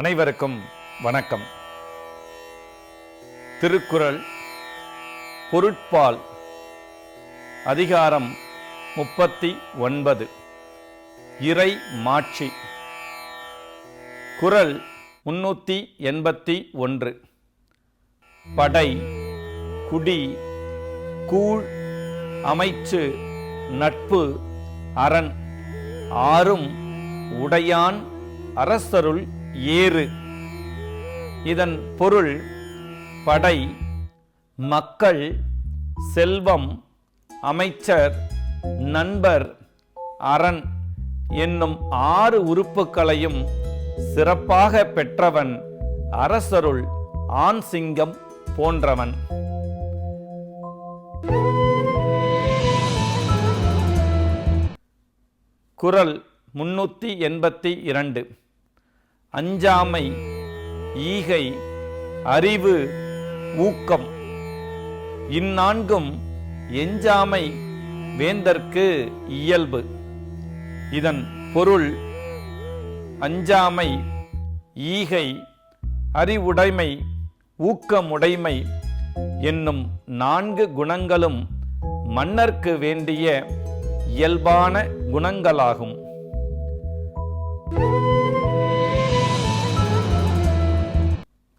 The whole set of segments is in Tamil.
அனைவருக்கும் வணக்கம். திருக்குறள் பொருட்பால் அதிகாரம் 39 இறை மாட்சி. குறள் 381. படை, குடி, கூழ், அமைச்சு, நட்பு, அரண் ஆறும் உடையான் அரசருள் ஏறு. இதன் பொருள், படை மக்கள், செல்வம், அமைச்சர், நண்பர், அரண் என்னும் 6 உறுப்புகளையும் சிறப்பாக பெற்றவன் அரசருள் ஆண் சிங்கம் போன்றவன். குறள் 382. அஞ்சாமை, ஈகை, அறிவு, ஊக்கம் இந்நான்கும் எஞ்சாமை வேந்தற்கு இயல்பு. இதன் பொருள், அஞ்சாமை, ஈகை, அறிவுடைமை, ஊக்கமுடைமை என்னும் 4 குணங்களும் மன்னர்க்கு வேண்டிய இயல்பான குணங்களாகும்.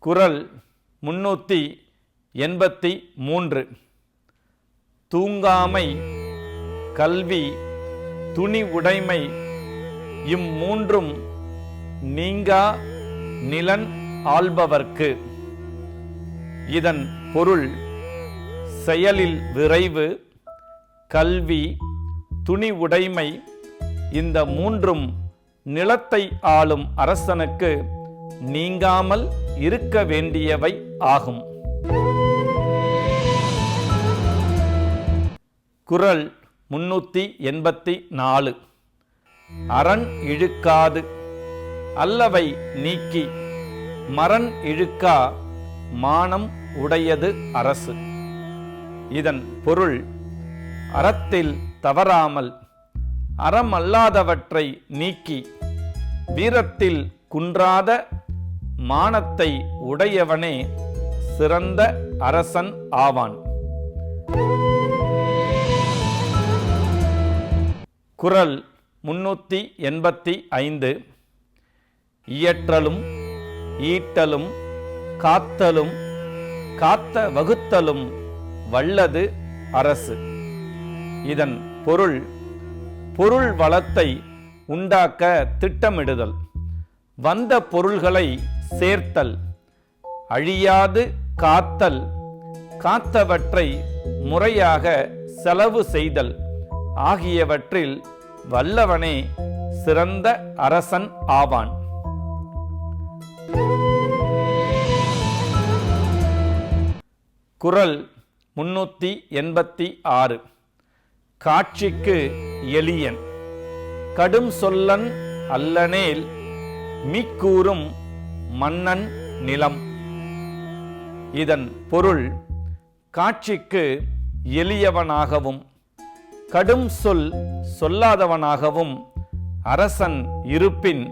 குறள் 383. தூங்காமை, கல்வி, துணிவுடைமை இம்மூன்றும் நீங்கா நிலன் ஆள்பவர்க்கு. இதன் பொருள், செயலில் விரைவு, கல்வி, துணிவுடைமை இந்த 3ம் நிலத்தை ஆளும் அரசனுக்கு நீங்காமல் இருக்க வேண்டியவை ஆகும். குறள் 384. அரண் இழுக்காது அல்லவை நீக்கி மரண் இழுக்கா மானம் உடையது அரசு. இதன் பொருள், அறத்தில் தவறாமல் அறமல்லாதவற்றை நீக்கி வீரத்தில் குன்றாத மானத்தை உடையவனே சிறந்த அரசன் ஆவான். குறள் 385. இயற்றலும் ஈட்டலும் காத்தலும் காத்த வகுத்தலும் வல்லது அரசு. இதன் பொருள், பொருள் வளத்தை உண்டாக்க திட்டமிடுதல், வந்த பொருள்களை சேர்த்தல், அழியாது காத்தல், காத்தவற்றை முறையாக செலவு செய்தல் ஆகியவற்றில் வல்லவனே சிறந்த அரசன் ஆவான். குறள் 386. காட்சிக்கு எளியன், கடும் சொல்லன் அல்லனேல் மீக்கூறும் மன்னன் நிலம். இதன் பொருள், காட்சிக்கு எளியவனாகவும் கடும் சொல் சொல்லாதவனாகவும் அரசன் இருப்பின்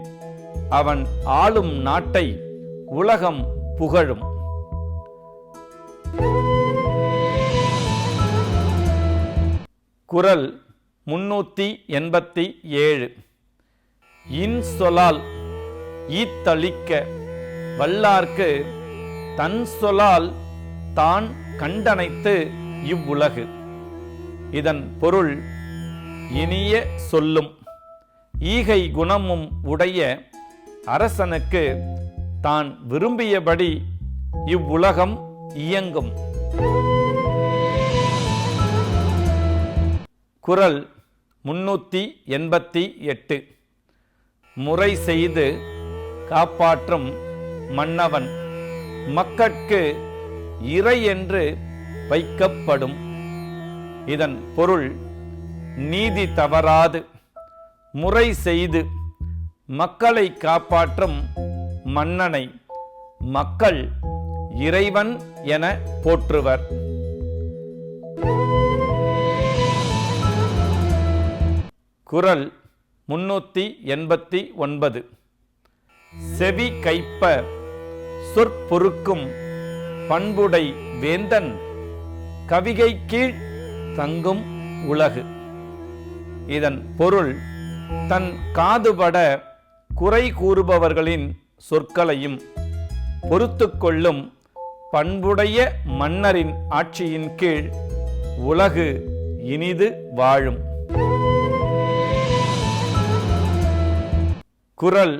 அவன் ஆளும் நாட்டை உலகம் புகழும். குறள் 387. இன்சொலால் ஈத்தளிக்க வல்லார்க்கு தன் சொலால் தான் கண்டனைத்து இவ்வுலகு. இதன் பொருள், இனிய சொல்லும் ஈகை குணமும் உடைய அரசனுக்கு தான் விரும்பியபடி இவ்வுலகம் இயங்கும். குறள் 388. முறை செய்து காப்பாற்றும் மன்னவன் மக்கட்கு இறை என்று வைக்கப்படும். இதன் பொருள், நீதி தவறாது முறை செய்து மக்களை காப்பாற்றும் மன்னனை மக்கள் இறைவன் என போற்றுவர். குறள் 389. செவி கைப்ப சொற்பொருக்கும் பண்புடை வேந்தன் கவிகை கீழ் தங்கும் உலகு. இதன் பொருள், தன் காதுபட குறை கூறுபவர்களின் சொற்களையும் பொறுத்துக் கொள்ளும் பண்புடைய மன்னரின் ஆட்சியின் கீழ் உலகு இனிது வாழும். குறள்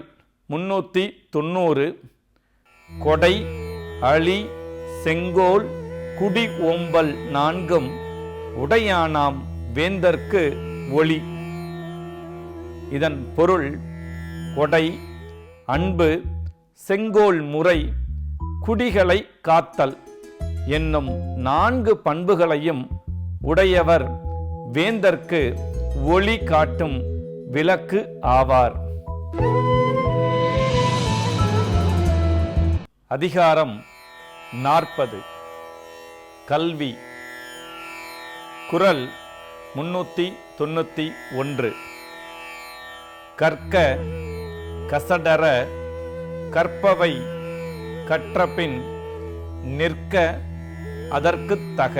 390. கொடை அழி செங்கோல் குடி ஓம்பல் நான்கும் உடையானாம் வேந்தர்க்கு ஒளி. இதன் பொருள், கொடை அன்பு, செங்கோல் முறை, குடிகளை காத்தல் என்னும் 4 பண்புகளையும் உடையவர் வேந்தர்க்கு ஒளி காட்டும் விளக்கு ஆவார். அதிகாரம் 40. கல்வி. குறள் 391. கற்க கசடர கற்பவை கற்றபின் நிற்க அதற்குத் தக.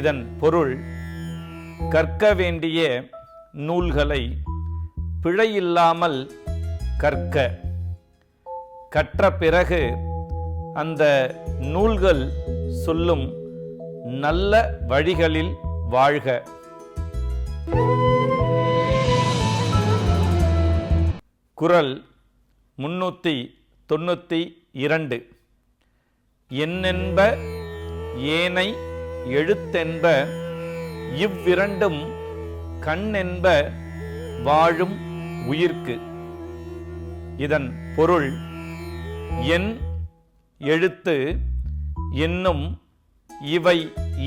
இதன் பொருள், கற்க வேண்டிய நூல்களை பிழையில்லாமல் கற்க, கற்ற பிறகு அந்த நூல்கள் சொல்லும் நல்ல வழிகளில் வாழ்க. குறள் 392. எண்ணென்ப ஏனை எழுத்தென்ப இவ்விரண்டும் கண்ணென்ப வாழும் உயிர்க்கு. இதன் பொருள், எண் எழுத்து என்னும் இவை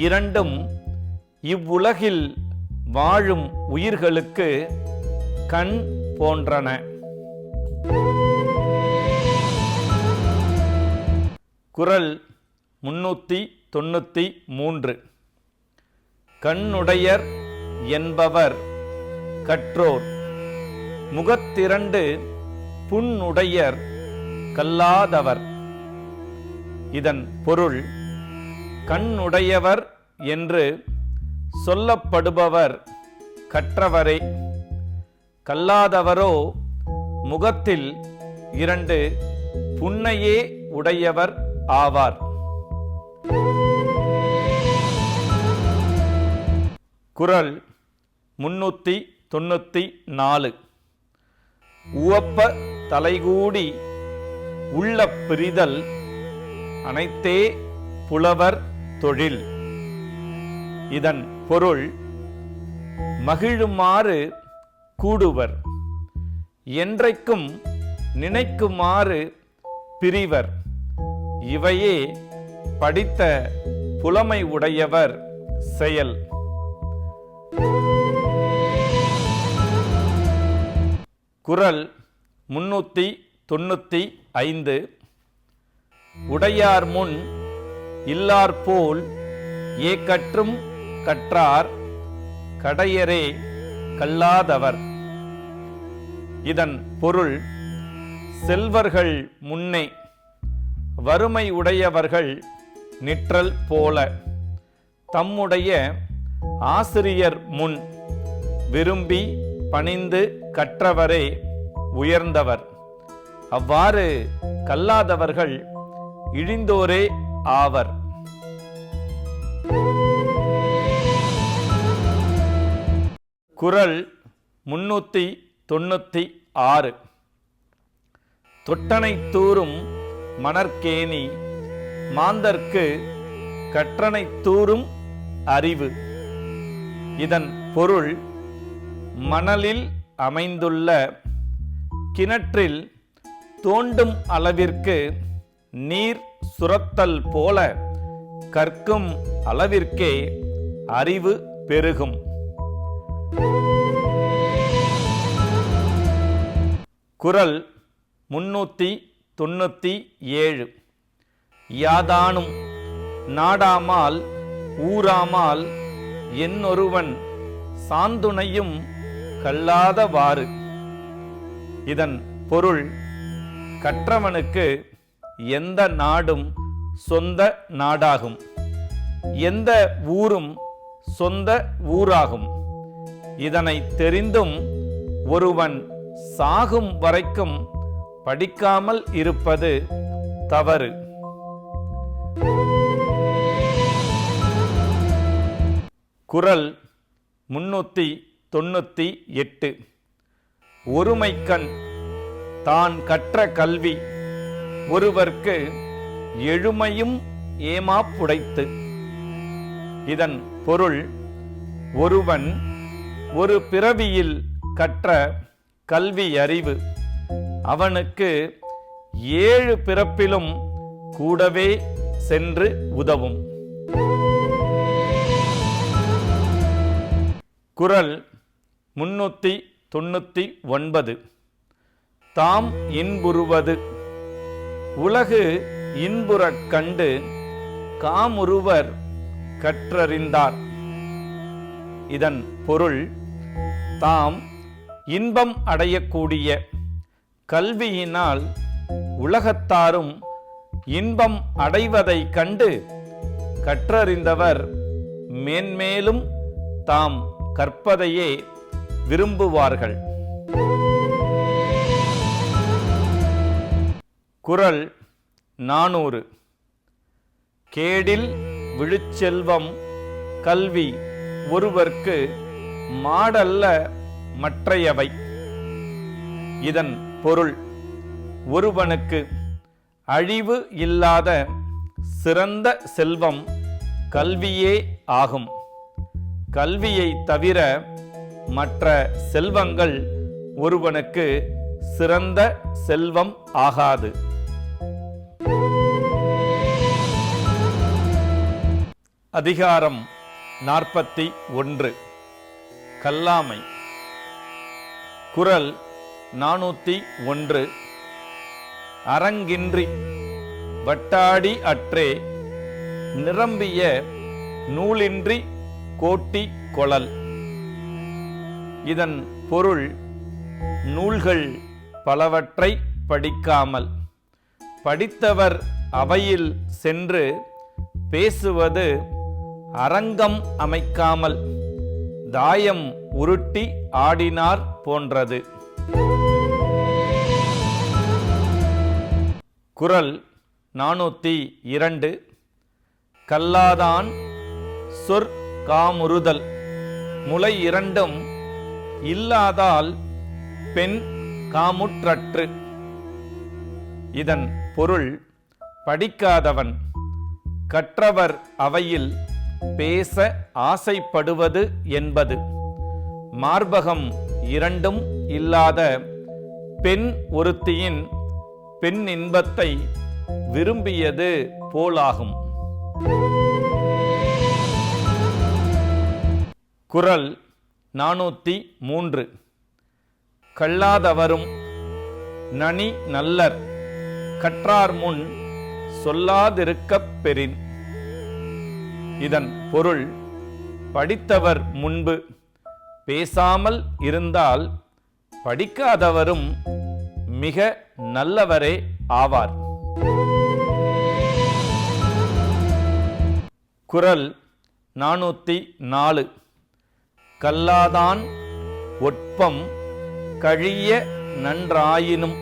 இரண்டும் இவ்வுலகில் வாழும் உயிர்களுக்கு கண் போன்றன. குறள் 393. கண்ணுடையர் என்பவர் கற்றோர், முகத்திரண்டு புண்ணுடையர் கல்லாதவர். இதன் பொருள், கண்ணுடையவர் என்று சொல்லப்படுபவர் கற்றவரே, கல்லாதவரோ முகத்தில் 2 புண்ணையே உடையவர் ஆவார். குறள் 394. உவப்ப தலைகூடி உள்ள பிரிதல் அனைத்தே புலவர் தொழில். இதன் பொருள், மகிழுமாறு கூடுவர், என்றைக்கும் நினைக்குமாறு பிரிவர், இவையே படித்த புலமை உடையவர் செயல். குறள் 395. உடையார் முன் இல்லார்போல் ஏகற்றும் கற்றார் கடையரே கல்லாதவர். இதன் பொருள், செல்வர்கள் முன்னே வறுமை உடையவர்கள் நிற்றல் போல தம்முடைய ஆசிரியர் முன் விரும்பி பணிந்து கற்றவரே உயர்ந்தவர். அவ்வாறு கல்லாதவர்கள் இழிந்தோரே ஆவர். குறள் 396. தொட்டனை தூரும் மணற்கேணி மாந்தர்க்கு கற்றனை தூரும் அறிவு. இதன் பொருள், மணலில் அமைந்துள்ள கிணற்றில் தோண்டும் அளவிற்கு நீர் சுரத்தல் போல கற்கும் அளவிற்கே அறிவு பெருகும். குறள் 397. யாதானும் நாடாமால் ஊராமால் என்னொருவன் சாந்துணையும் கல்லாதவாறு. இதன் பொருள் கற்றவனுக்கு எந்த நாடும் சொந்த நாடாகும், எந்த ஊரும் சொந்த ஊராகும். இதனை தெரிந்தும் ஒருவன் சாகும் வரைக்கும் படிக்காமல் இருப்பது தவறு. குறள் 398. ஒருமைக்கண் தான் கற்ற கல்வி ஒருவர்க்கு எழுமையும் ஏமாப்புடைத்து. இதன் பொருள் ஒருவன் ஒரு பிறவியில் கற்ற கல்வி அறிவு அவனுக்கு 7 பிறப்பிலும் கூடவே சென்று உதவும். குறள் 399. தாம் இன்புறுவது உலகு இன்புறக் கண்டு காமுறுவர் கற்றறிந்தார். இதன் பொருள் தாம் இன்பம் அடையக்கூடிய கல்வியினால் உலகத்தாரும் இன்பம் அடைவதை கண்டு கற்றறிந்தவர் மேன்மேலும் தாம் கற்பதையே விரும்புவார்கள். குறள் 400. கேடில் விழுச்செல்வம் கல்வி ஒருவர்க்கு மாடல்ல மற்றையவை. இதன் பொருள் ஒருவனுக்கு அழிவு இல்லாத சிறந்த செல்வம் கல்வியே ஆகும். கல்வியை தவிர மற்ற செல்வங்கள் ஒருவனுக்கு சிறந்த செல்வம் ஆகாது. அதிகாரம் 41. கல்லாமை. குறள் 401. அரங்கின்றி வட்டாடி அற்றே நிரம்பிய நூலின்றி கோட்டி கொளல். இதன் பொருள் நூல்கள் பலவற்றை படிக்காமல் படித்தவர் அவையில் சென்று பேசுவது அரங்கம் அமைக்காமல் தாயம் உருட்டி ஆடினார் போன்றது. குறள் 402. கல்லாதான் சொற் காமுறுதல் முலை இரண்டும் இல்லாதால் பெண் காமுற்றற்று. இதன் பொருள் படிக்காதவன் கற்றவர் அவையில் பேச ஆசைப்படுவது என்பது. மார்பகம் இரண்டும் இல்லாத பெண் ஒருத்தியின் பெண் இன்பத்தை விரும்பியது போலாகும். குறள் 403. கல்லாதவரும் நனி நல்லர் கற்றார் முன் சொல்லாதிருக்கப் பெறின். இதன் பொருள் படித்தவர் முன்பு பேசாமல் இருந்தால் படிக்காதவரும் மிக நல்லவரே ஆவார். குறள் 404. கல்லாதான் ஒட்பம் கழிய நன்றாயினும்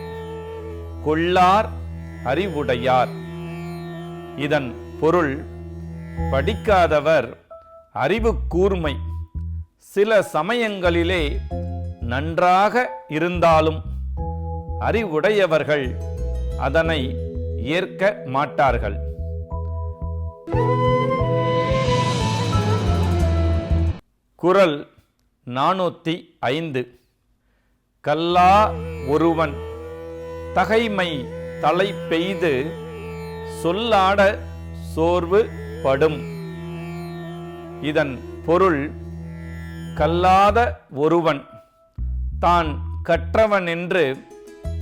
கொள்ளார் அறிவுடையார். இதன் பொருள் படிக்காதவர் அறிவு கூர்மை சில சமயங்களிலே நன்றாக இருந்தாலும் அறிவுடையவர்கள் அதனை ஏற்க மாட்டார்கள். குறள் 405. கல்லா ஒருவன் தகைமை தலை பெய்து சொல்லாட சோர்வு படும். இதன் பொருள் கல்லாத ஒருவன் தான் கற்றவன் என்று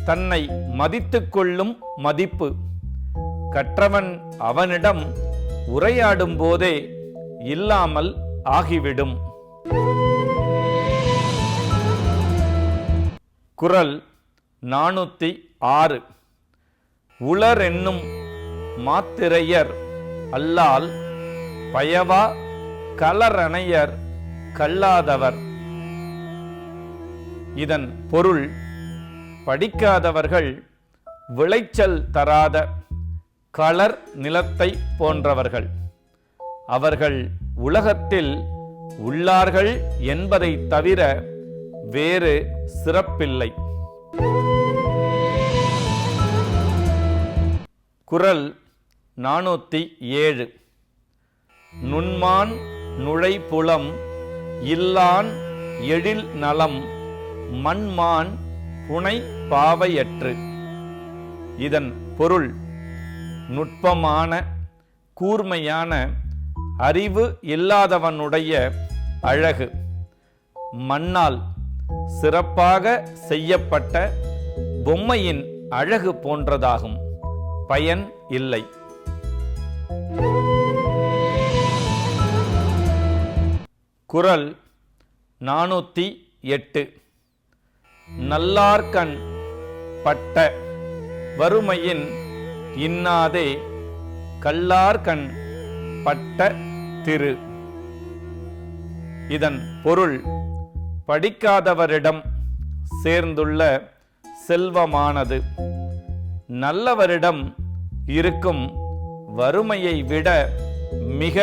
தன்னை மதித்துக் கொள்ளும் மதிப்பு கற்றவன் அவனிடம் உரையாடும் போதே இல்லாமல் ஆகிவிடும். குறள் 406 உளரென்னும் மாத்திரையர் அல்லால் பயவா கலரணையர் கல்லாதவர். இதன் பொருள், படிக்காதவர்கள் விளைச்சல் தராத களர் நிலத்தை போன்றவர்கள். அவர்கள் உலகத்தில் உள்ளார்கள் என்பதை தவிர வேறு சிறப்பில்லை. குறள் 407 நுண்மான் நுழைப்புலம் இல்லான் எழில் நலம் மண்மான் புனை பாவையற்று. இதன் பொருள், நுட்பமான கூர்மையான அறிவு இல்லாதவனுடைய அழகு மண்ணால் சிறப்பாக செய்யப்பட்ட பொம்மையின் அழகு போன்றதாகும், பயன் இல்லை. குறள் 408 நல்லார்கண் பட்ட வறுமையின் இன்னாதே கல்லார்கண் பட்ட திரு. இதன் பொருள், படிக்காதவரிடம் சேர்ந்துள்ள செல்வமானது நல்லவரிடம் இருக்கும் வறுமையை விட மிக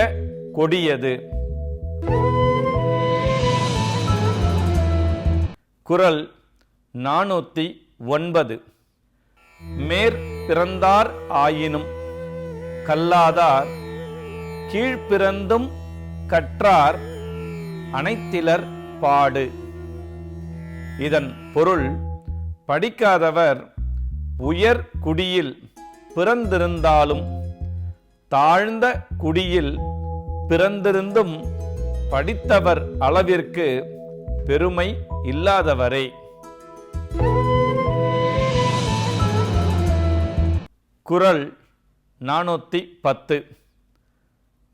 கொடியது. குறள் 409 மேற் பிறந்தார் ஆயினும் கல்லாதார் கீழ்பிறந்தும் கற்றார் அனைத்திலர் பாடு. இதன் பொருள், படிக்காதவர் உயர் குடியில் பிறந்திருந்தாலும் தாழ்ந்த குடியில் பிறந்திருந்தும் படித்தவர் அளவிற்கு பெருமை இல்லாதவரே. குறள் 410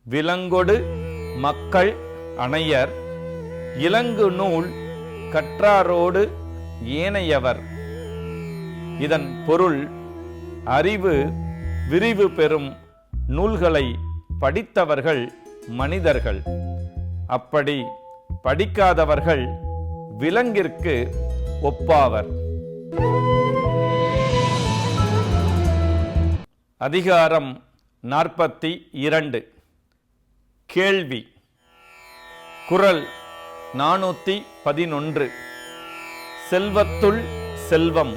விலங்கொடு மக்கள் அணையர் இலங்கு நூல் கற்றாரோடு ஏனையவர். இதன் பொருள், அறிவு விரிவு பெறும் நூல்களை படித்தவர்கள் மனிதர்கள். அப்படி படிக்காதவர்கள் விலங்கிற்கு ஒப்பாவர். அதிகாரம் 42 கேள்வி. குறள் 411 செல்வத்துள் செல்வம்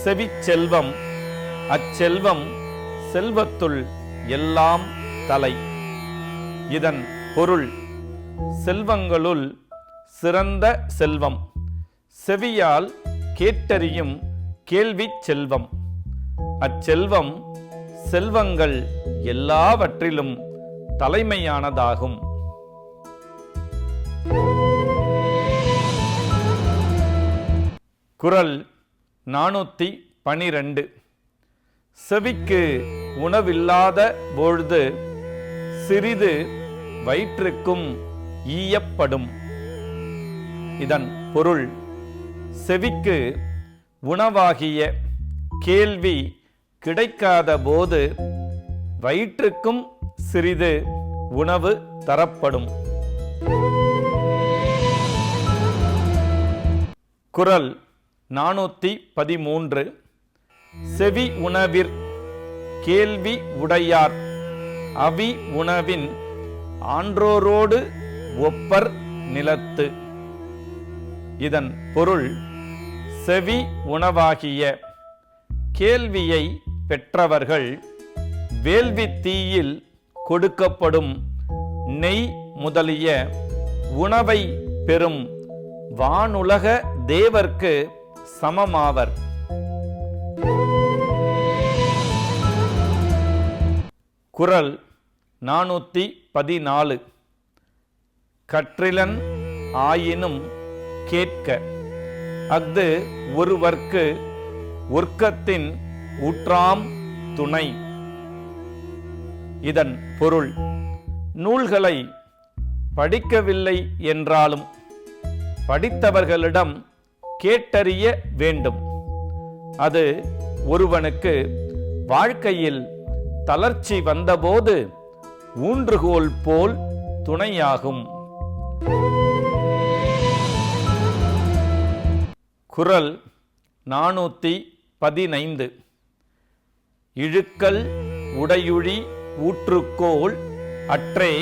செவிச்செல்வம் அச்செல்வம் செல்வத்துள் எல்லாம் தலை. இதன் பொருள், செல்வங்களுள் சிறந்த செல்வம் செவியால் கேட்டறியும் கேள்வி செல்வம். அச்செல்வம் செல்வங்கள் எல்லாவற்றிலும் தலைமையானதாகும். குறள் 412 செவிக்கு உணவில்லாத பொழுது சிறிது வயிற்றுக்கும் ஈயப்படும். இதன் பொருள், செவிக்கு உணவாகிய கேள்வி கிடைக்காத போது வயிற்றுக்கும் சிறிது உணவு தரப்படும். குறள் 413 செவி உணவிற் கேள்வி உடையார் அவி உணவின் ஆன்றோரோடு ஒப்பர் நிலத்து. இதன் பொருள், செவி உணவாகிய கேள்வியை பெற்றவர்கள் வேள்வி தீயில் கொடுக்கப்படும் நெய் முதலிய உணவை பெறும் வானுலக தேவர்க்கு சமமாவர். குறள் 414 கற்றிலன் ஆயினும் கேட்க அஃது ஒருவர்க்கு ஒர்க்கத்தின் ஊற்றாம் துணை. இதன் பொருள், நூல்களை படிக்கவில்லை என்றாலும் படித்தவர்களிடம் கேட்டறிய வேண்டும். அது ஒருவனுக்கு வாழ்க்கையில் தளர்ச்சி வந்தபோது ஊன்றுகோல் போல் துணையாகும். குறள் 415. இழுக்கல் உடையுழி ஊற்றுக்கோள் அற்றே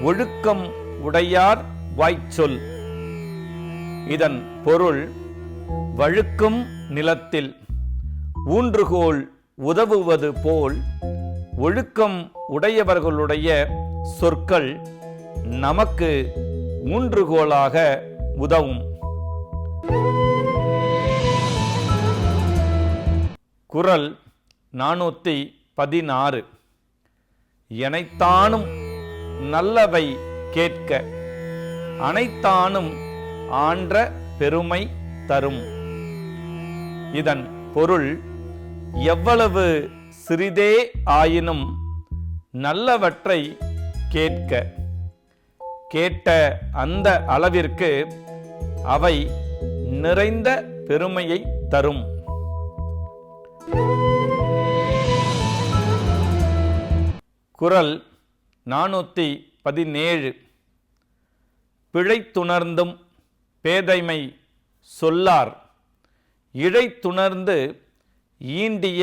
ஒழுக்கம் உடையார் வாய்ச்சொல். இதன் பொருள், வழுக்கும் நிலத்தில் ஊன்றுகோல் உதவுவது போல் ஒழுக்கம் உடையவர்களுடைய சொற்கள் நமக்கு ஊன்றுகோலாக உதவும். குறள் 416. எனைத்தானும் நல்லவை கேட்க அனைத்தானும் ஆன்ற பெருமை தரும். இதன் பொருள், எவ்வளவு சிறிதே ஆயினும் நல்லவற்றை கேட்க, கேட்ட அந்த அளவிற்கு அவை நிறைந்த பெருமையை தரும். குறள் 417. பிழைத்துணர்ந்தும் பேதைமை சொல்லார் இழைத்துணர்ந்து ஈண்டிய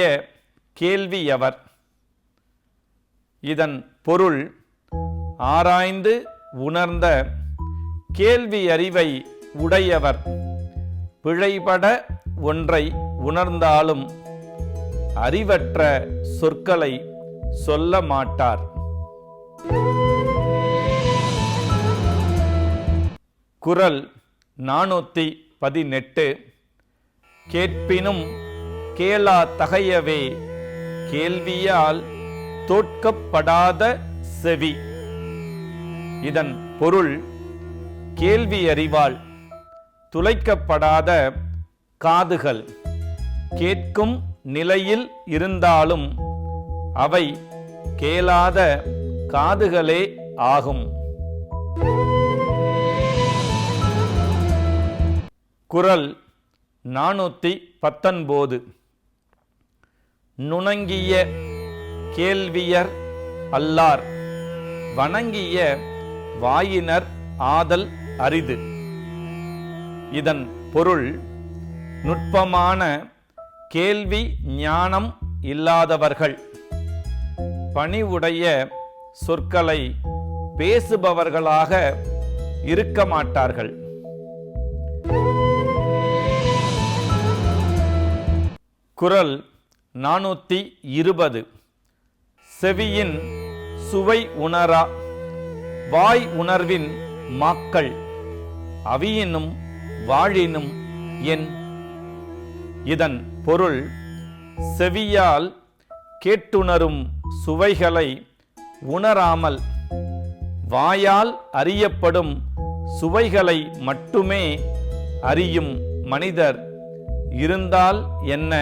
கேள்வியவர். இதன் பொருள், ஆராய்ந்து உணர்ந்த கேள்வி அறிவை உடையவர் பிழைபட ஒன்றை உணர்ந்தாலும் அறிவற்ற சொற்களை சொல்ல மாட்டார். குறள் 418. கேட்பினும் கேளா தகையவே கேள்வியால் தோற்கப்படாத செவி. இதன் பொருள், கேள்வி அறிவால் துளைக்கப்படாத காதுகள் கேட்கும் நிலையில் இருந்தாலும் அவை கேளாத காதுகளே ஆகும். குறள் 419. நுணங்கிய கேள்வியர் அல்லார் வணங்கிய வாயினர் ஆதல் அரிது. இதன் பொருள், நுட்பமான கேள்வி ஞானம் இல்லாதவர்கள் பணிவுடைய சொற்களை பேசுபவர்களாக இருக்க மாட்டார்கள். குறள் 420. செவியின் சுவை உணரா வாய் உணர்வின் மாக்கள் அவியினும் வாழினும் என். இதன் பொருள், செவியால் கேட்டுணரும் சுவைகளை உணராமல் வாயால் அறியப்படும் சுவைகளை மட்டுமே அறியும் மனிதர் இருந்தால் என்ன,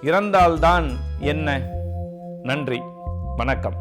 இறந்தால்தான் என்ன. நன்றி, வணக்கம்.